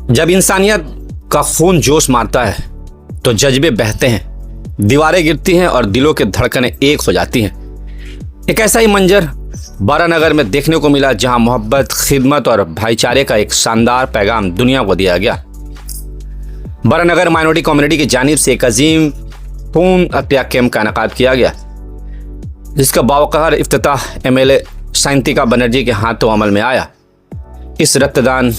जब इंसानियत का खून जोश मारता है तो जज्बे बहते हैं, दीवारें गिरती हैं और दिलों की धड़कनें एक हो जाती हैं। एक ऐसा ही मंजर बारानगर में देखने को मिला, जहां मोहब्बत, खिदमत और भाईचारे का एक शानदार पैगाम दुनिया को दिया गया। बारानगर माइनॉरिटी कम्युनिटी की जानिब से एक अजीम खून त्याग कैंप का इनेकाद किया गया, जिसका बावक़ार इफ्तिताह MLA साइंतिका बनर्जी के हाथों अमल में आया। इस रक्तदान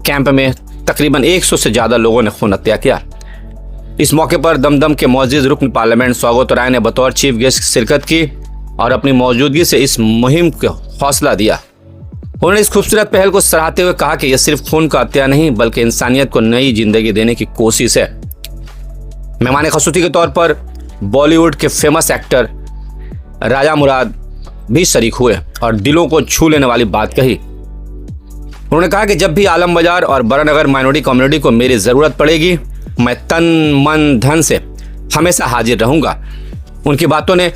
कैंप में तकरीबन 100 से ज़्यादा लोगों ने खून त्याग किया। इस मौके पर दमदम के मुअज़्ज़िज़ रुकन पार्लियामेंट स्वागत राय ने बतौर चीफ गेस्ट शिरकत की और अपनी मौजूदगी से इस मुहिम को हौसला दिया। उन्होंने इस खूबसूरत पहल को सराहते हुए कहा कि यह सिर्फ खून का हत्या नहीं, बल्कि इंसानियत को नई जिंदगी देने की कोशिश है। मेहमान खसूसी के तौर पर बॉलीवुड के फेमस एक्टर राजा मुराद भी शरीक हुए और दिलों को छू लेने वाली बात कही। उन्होंने कहा कि जब भी आलम बाजार और बारानगर माइनॉरिटी कम्युनिटी को मेरी ज़रूरत पड़ेगी, मैं तन मन धन से हमेशा हाजिर रहूंगा। उनकी बातों ने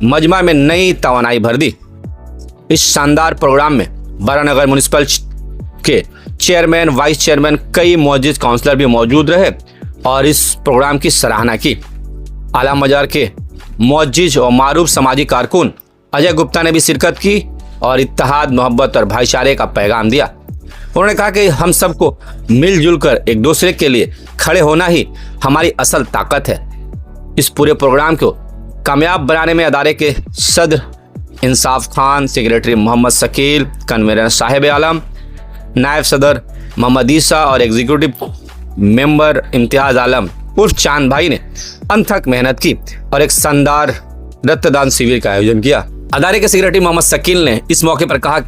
मजमा में नई तवानाई भर दी। इस शानदार प्रोग्राम में बारानगर म्यूनिसिपल के चेयरमैन, वाइस चेयरमैन, कई मुअज़्ज़िज़ काउंसलर भी मौजूद रहे और इस प्रोग्राम की सराहना की। आलम बाजार के मुअज़्ज़िज़ और मारूफ समाजी कारकुन अजय गुप्ता ने भी शिरकत की और इत्तेहाद, मोहब्बत और भाईचारे का पैगाम दिया। उन्होंने कहा कि हम सबको मिलजुल कर एक दूसरे के लिए खड़े होना ही हमारी असल ताकत है। इस पूरे प्रोग्राम को कामयाब बनाने में अदारे के सदर इंसाफ खान, सेक्रेटरी मोहम्मद शकील, कन्वीनर साहिब आलम, नायब सदर मोहम्मद ईसा और एग्जीक्यूटिव मेंबर इम्तियाज आलम उर्फ चांद भाई ने अनथक मेहनत की और एक शानदार रक्तदान शिविर का आयोजन किया। अदारे के सेक्रेटरी मोहम्मद शकील ने इस मौके पर कहा,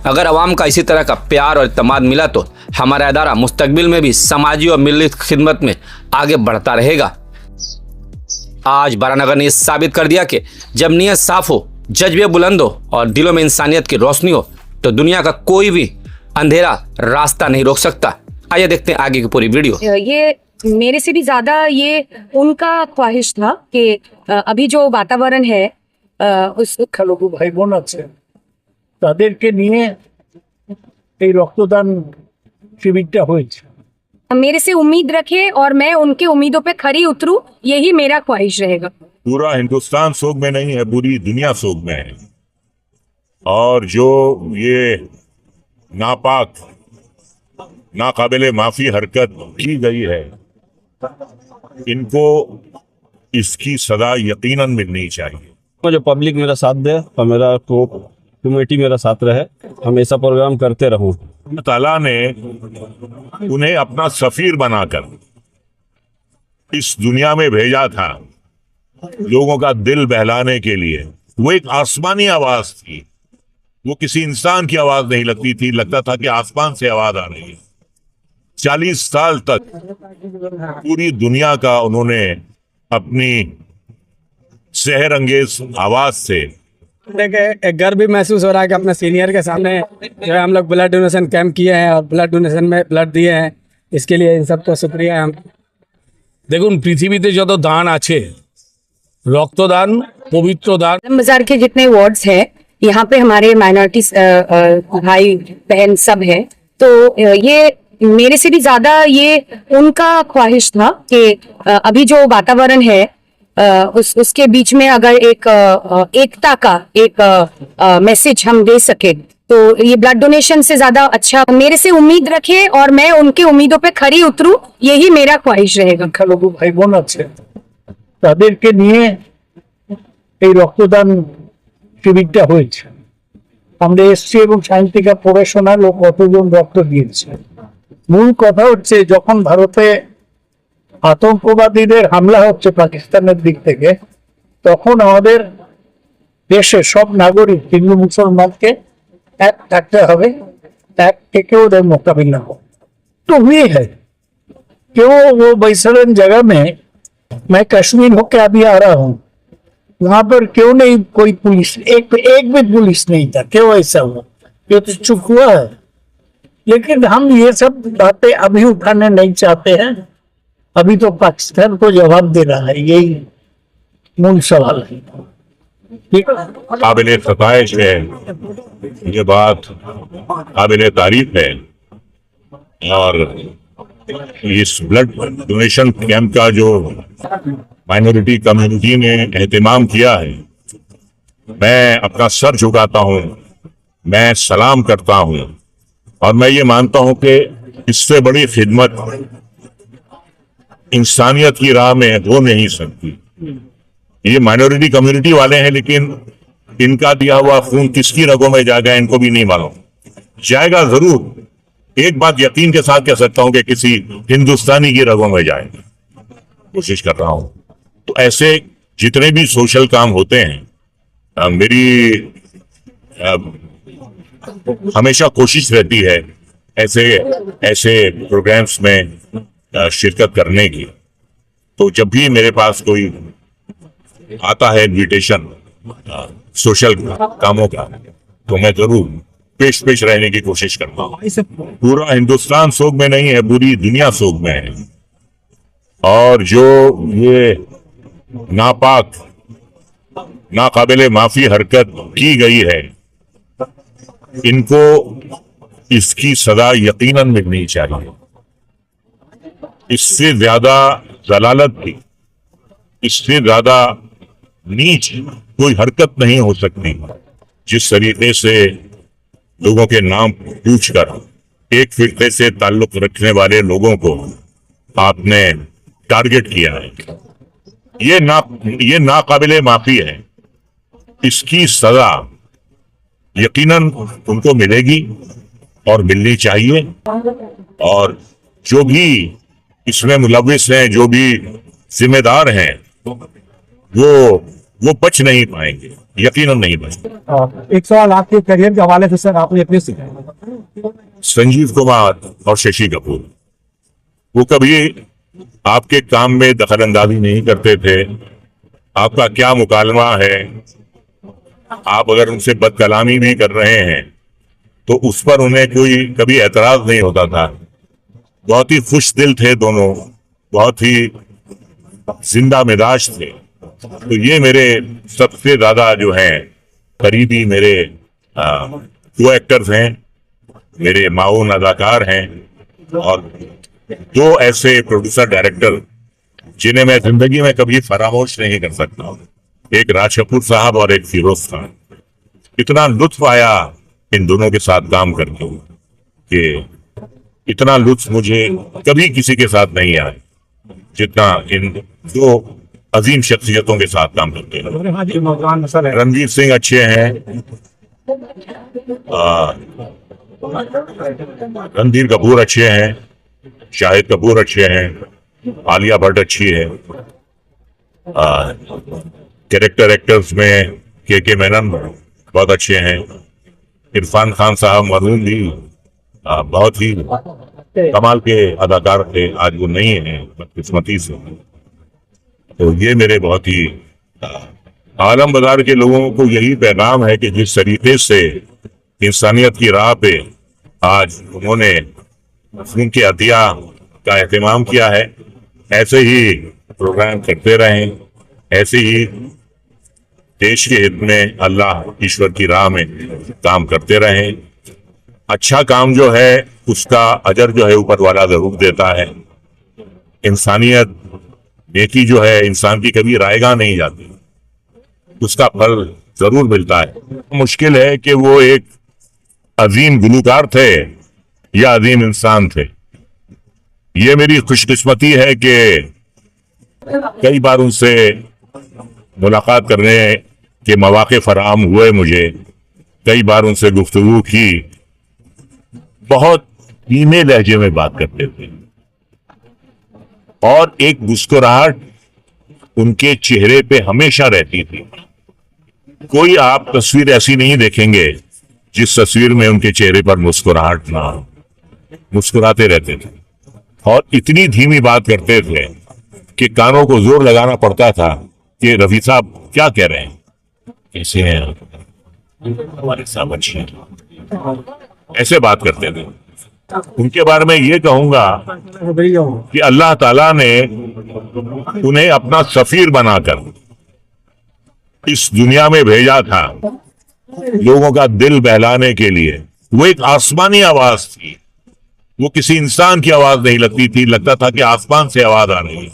अगर आवाम का इसी तरह का प्यार और इत्तेमाद मिला तो हमारा अदारा मुस्तकबिल में भी समाजी और मिली खिदमत में आगे बढ़ता रहेगा। आज बारानगर ने साबित कर दिया कि जब नीयत साफ हो, जज्बे बुलंद हो और दिलों में इंसानियत की रोशनी हो तो दुनिया का कोई भी अंधेरा रास्ता नहीं रोक सकता। आइए देखते हैं आगे की पूरी वीडियो। ये मेरे से भी ज्यादा ये उनका ख्वाहिश था कि अभी जो वातावरण है उस ভাই বোন আছে তাদেরকে নিয়ে এই রক্তদান শিবিরটা হয়েছে। मेरे से उम्मीद रखे और मैं उनके उम्मीदों पे खरी उतरूं, यही मेरा ख्वाहिश रहेगा। पूरा हिंदुस्तान सोग में नहीं है, पूरी दुनिया सोग में है। और जो ये नापाक, नाकाबिले माफी हरकत की गई है, इनको इसकी सजा यकीनन मिलनी चाहिए। जो पब्लिक मेरा साथ दे और मेरा कमेटी मेरा साथ रहे, हम ऐसा प्रोग्राम करते रहूं। अल्लाह ताला ने उन्हें अपना सफीर बनाकर इस दुनिया में भेजा था, लोगों का दिल बहलाने के लिए। वो एक आसमानी आवाज थी, वो किसी इंसान की आवाज नहीं लगती थी, लगता था कि आसमान से आवाज आ रही है। 40 साल तक पूरी दुनिया का उन्होंने अपनी सेहर अंगेज आवाज से एक गर्व भी महसूस हो रहा है कि अपने सीनियर के सामने जो है हम लोग ब्लड डोनेशन कैंप किए हैं और ब्लड डोनेशन में ब्लड दिए हैं। इसके लिए इन सबको शुक्रिया। हम देखुन पृथ्वीते जो दान आछे, रक्तदान, पवित्र दान। आलम बाजार के जितने वार्ड्स हैं, यहाँ पे हमारे माइनॉरिटी भाई बहन सब है, तो ये मेरे से भी ज्यादा ये उनका ख्वाहिश था कि अभी जो वातावरण है उसके बीच में अगर एक एकता का एक मैसेज हम दे सके तो ये ब्लड डोनेशन से ज्यादा अच्छा। मेरे से उम्मीद रखे और मैं उनके उम्मीदों पे खरी उतरूं, यही मेरा ख्वाहिश रहेगा। ভাই বোন আছে তাদেরকে নিয়ে এই রক্তদান শিবিরটা হয়েছে। আমরা এসছি এবং সায়েন্টিকা প্রফেশনাল ও কতজন রক্ত দিয়েছে। মূল কথা হচ্ছে যখন ভারতে আতঙ্কবাদীদের হামলা হচ্ছে পাকিস্তানের দিক থেকে, তখন আমাদের দেশে সব নাগরিক হিন্দু মুসলমানকে এক থাকতে হবে, এক থেকে ওদের মোকাবিলা हो। तो हुई है क्यों वो बैसरन जगह में, मैं कश्मीर होके अभी आ रहा हूँ, वहां पर क्यों नहीं कोई पुलिस, एक भी पुलिस नहीं था। क्यों ऐसा हुआ? ये तो चुप हुआ है। लेकिन हम ये सब बातें अभी उठाने नहीं चाहते हैं। अभी तो पाकिस्तान को जवाब दे रहा है, यही मूल सवाल है। ठीक है, काबिल सताइश है, ये बात काबिल तारीफ है। और इस ब्लड डोनेशन कैंप का जो माइनॉरिटी कम्युनिटी ने एहतमाम किया है, मैं अपना सर झुकाता हूं, मैं सलाम करता हूं और मैं ये मानता हूं कि इससे बड़ी खिदमत इंसानियत की राह में हो नहीं सकती। ये माइनॉरिटी कम्युनिटी वाले हैं, लेकिन इनका दिया हुआ खून किसकी रगों में जाएगा इनको भी नहीं मालूम। जाएगा जरूर। एक बात यकीन के साथ कह सकता हूं कि किसी हिंदुस्तानी की रगों में जाएगा, कोशिश कर रहा हूं। तो ऐसे जितने भी सोशल काम होते हैं, मेरी हमेशा कोशिश रहती है ऐसे प्रोग्राम्स में शिरकत करने की। तो जब भी मेरे पास कोई आता है इन्विटेशन सोशल कामों का, तो मैं जरूर पेश रहने की कोशिश करता हूँ। पूरा हिंदुस्तान सोग में नहीं है, पूरी दुनिया सोग में है। और जो ये नापाक नाकाबिले माफी हरकत की गई है, इनको इसकी सजा यकीनन मिलनी चाहिए। इससे ज्यादा जलालत की, इससे ज्यादा नीच कोई हरकत नहीं हो सकती। जिस तरीके से लोगों के नाम पूछकर एक फिरके से ताल्लुक रखने वाले लोगों को आपने टारगेट किया है, ये नाकाबिले माफी है। इसकी सजा यकीनन उनको मिलेगी और मिलनी चाहिए। और जो भी इसमें मुलविस हैं, जो भी जिम्मेदार हैं, वो बच नहीं पाएंगे, यकीनन नहीं बच। एक सवाल आपके करियर के हवाले से सर, आपने अपने संजीव कुमार और शशि कपूर, वो कभी आपके काम में दखल अंदाजी नहीं करते थे। आपका क्या मुकालमा है, आप अगर उनसे बदकलामी भी कर रहे हैं तो उस पर उन्हें कोई कभी एतराज नहीं होता था। बहुत ही खुश दिल थे दोनों, बहुत ही जिंदा मिजाज थे। तो ये मेरे सबसे ज्यादा जो हैं करीबी मेरे को एक्टर्स हैं, मेरे माऊन अदाकार हैं। और दो ऐसे प्रोड्यूसर डायरेक्टर जिन्हें मैं जिंदगी में कभी फरामोश नहीं कर सकता, एक राज कपूर साहब और एक फिरोज खान। इतना लुत्फ आया इन दोनों के साथ काम करके कि इतना लुत्फ मुझे कभी किसी के साथ नहीं आया जितना इन दो अजीम शख्सियतों के साथ काम करते हैं। रणवीर सिंह अच्छे हैं, रणधीर कपूर अच्छे हैं, शाहिद कपूर अच्छे हैं, आलिया भट्ट अच्छी है। कैरेक्टर एक्टर्स में के मेनन बहुत अच्छे हैं। इरफान खान साहब मरहूम भी बहुत ही कमाल के अदाकार थे, आज वो नहीं है बदकिस्मती से। तो ये मेरे बहुत ही आलम बाजार के लोगों को यही पैगाम है कि जिस तरीके से इंसानियत की राह पे आज उन्होंने खून के अतिया का एहतमाम किया है, ऐसे ही प्रोग्राम करते रहें, ऐसे ही देश के हित में अल्लाह ईश्वर की राह में काम करते रहें। अच्छा काम जो है उसका अजर जो है ऊपर वाला जरूर देता है। इंसानियत नेकी जो है इंसान की कभी रायगा नहीं जाती, उसका फल जरूर मिलता है। मुश्किल है कि वो एक अजीम गुलूकार थे या अजीम इंसान थे। ये मेरी खुशकिस्मती है कि कई बार उनसे मुलाकात करने के मौके फराहम हुए मुझे, कई बार उनसे गुफ्तगू की। बहुत धीमे लहजे में बात करते थे और एक मुस्कुराहट उनके चेहरे पे हमेशा रहती थी। कोई आप तस्वीर ऐसी नहीं देखेंगे जिस तस्वीर में उनके चेहरे पर मुस्कुराहट ना हो, मुस्कुराते रहते थे और इतनी धीमी बात करते थे कि कानों को जोर लगाना पड़ता था कि रफी साहब क्या कह रहे हैं, कैसे हैं हमारे साहब, अच्छे हैं, ऐसे बात करते थे। उनके बारे में ये कहूंगा कि अल्लाह ताला ने उन्हें अपना सफीर बनाकर इस दुनिया में भेजा था लोगों का दिल बहलाने के लिए। वो एक आसमानी आवाज थी वो किसी इंसान की आवाज नहीं लगती थी, लगता था कि आसमान से आवाज आ रही है।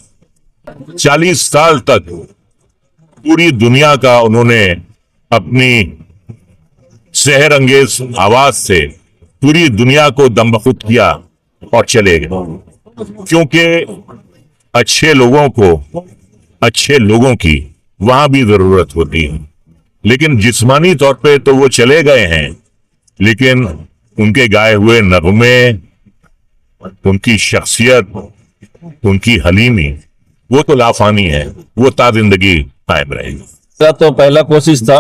40 साल तक पूरी दुनिया का उन्होंने अपनी सहर अंगेज आवाज से पूरी दुनिया को दमबख्त किया और चले गए। क्योंकि अच्छे लोगों को अच्छे लोगों की वहां भी जरूरत होती है। लेकिन जिस्मानी तौर पे तो वो चले गए हैं, लेकिन उनके गाए हुए नगमे, उनकी शख्सियत, उनकी हलीमी, वो तो लाफानी है, वो ताजिंदगी कायम रहेगी। मेरा तो पहला कोशिश था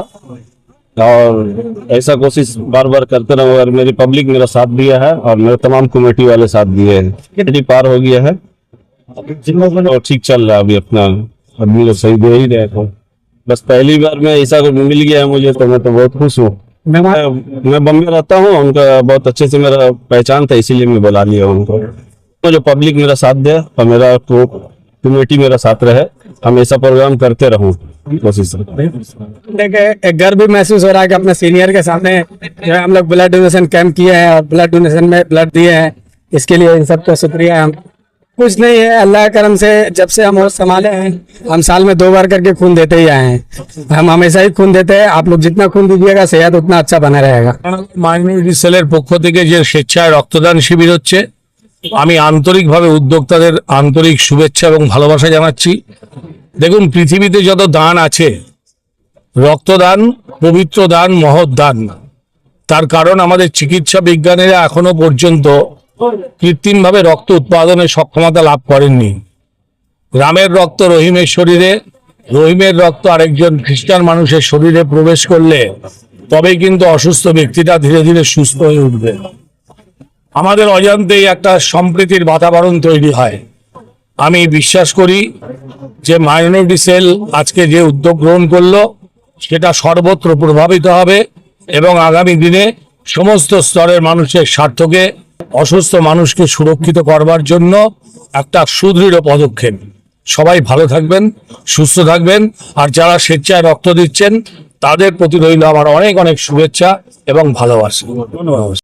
और ऐसा कोशिश बार बार करते रहो, और मेरी पब्लिक मेरा साथ दिया है और मेरे तमाम कमेटी वाले साथ दिए हैं। कमेटी पार हो गया है और ठीक चल रहा है अभी अपना, आदमी लोग सही दे ही रहे थे। बस पहली बार में ऐसा कुछ मिल गया है मुझे, तो मैं तो बहुत खुश हूँ। मैं बम्बे रहता हूँ, उनका बहुत अच्छे से मेरा पहचान था, इसीलिए मैं बुला लिया उनको। तो जो पब्लिक मेरा साथ दे और मेरा कमेटी मेरा साथ रहे, हम ऐसा प्रोग्राम करते रहूं, कोशिश देखिए, एक गर्व भी महसूस हो रहा है कि अपने सीनियर के सामने जो है हम लोग ब्लड डोनेशन कैंप किए हैं और ब्लड डोनेशन में ब्लड दिए हैं। इसके लिए इन सबको शुक्रिया। हम कुछ नहीं है, अल्लाह के करम से जब से हम होश संभाले हैं, हम साल में 2 बार करके खून देते ही आए हैं। हम हमेशा ही खून देते हैं। आप लोग जितना खून दीजिएगा सेहत उतना अच्छा बना रहेगा। মাইনরিটি সেলের পক্ষ থেকে যে স্বেচ্ছায় রক্তদান শিবির হচ্ছে, আমি আন্তরিকভাবে উদ্যোক্তাদের আন্তরিক শুভেচ্ছা এবং ভালোবাসা জানাচ্ছি। দেখুন, পৃথিবীতে যত দান আছে, রক্তদান পবিত্র দান, মহৎ দান। তার কারণ আমাদের চিকিৎসা বিজ্ঞানীরা এখনো পর্যন্ত কৃত্রিমভাবে রক্ত উৎপাদনের সক্ষমতা লাভ করেননি। রামের রক্ত রহিমের শরীরে, রহিমের রক্ত আরেকজন খ্রিস্টান মানুষের শরীরে প্রবেশ করলে তবেই কিন্তু অসুস্থ ব্যক্তিটা ধীরে ধীরে সুস্থ হয়ে উঠবে। আমাদের অজান্তেই একটা সম্প্রীতির বাতাবরণ তৈরি হয়। আমি বিশ্বাস করি যে মাইনরিটি সেল আজকে যে উদ্যোগ গ্রহণ করলো সেটা সর্বত্র প্রভাবিত হবে এবং আগামী দিনে সমস্ত স্তরের মানুষের স্বার্থকে, অসুস্থ মানুষকে সুরক্ষিত করবার জন্য একটা সুদৃঢ় পদক্ষেপ। সবাই ভালো থাকবেন, সুস্থ থাকবেন, আর যারা স্বেচ্ছায় রক্ত দিচ্ছেন তাদের প্রতি রইল আমার অনেক অনেক শুভেচ্ছা এবং ভালোবাসা। ধন্যবাদ।